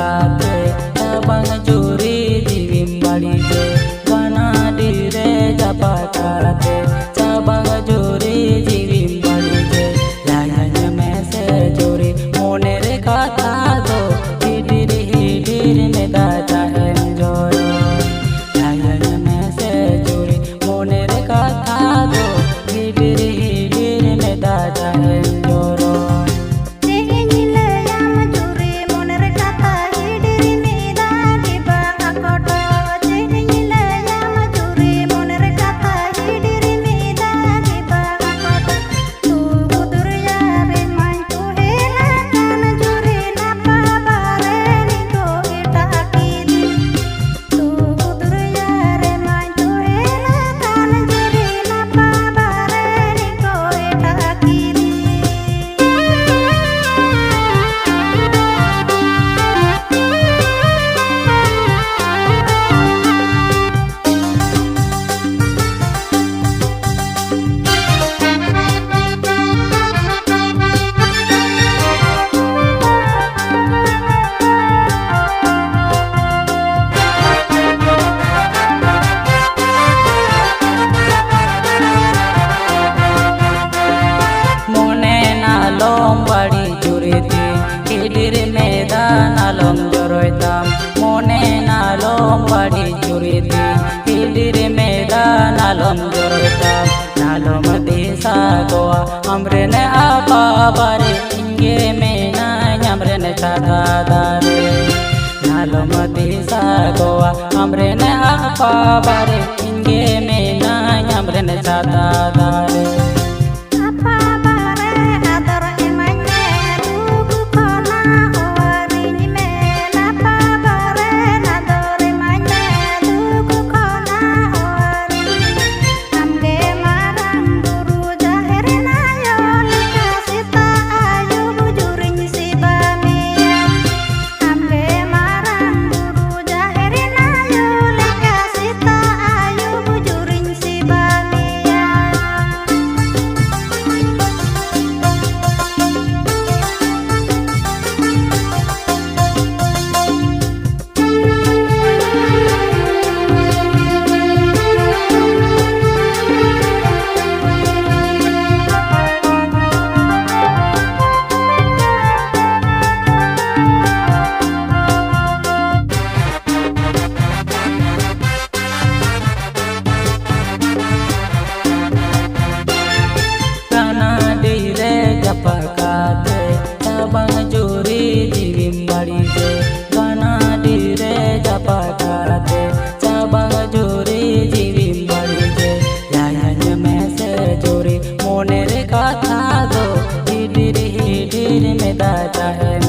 kate tabang juri jiwim bali je gana dire japa kate tabang juri jiwim bali je layanya mese juri moner katha do hidir meda jahen joro layanya mese juri moner katha do hidir meda jahen joro badi juriti hidir medan alom joroitam mone nalom badi juriti hidir medan alom joroitam nalom desa goa amrene apa bare inge mena nyamrene chata dare nalom desa goa amrene apa bare inge mena nyamrene chata dare pakate tabang juri jiwim bali je gana dire japa kate tabang juri jiwim bali je layanya mese juri moner katha do hidir meda jahen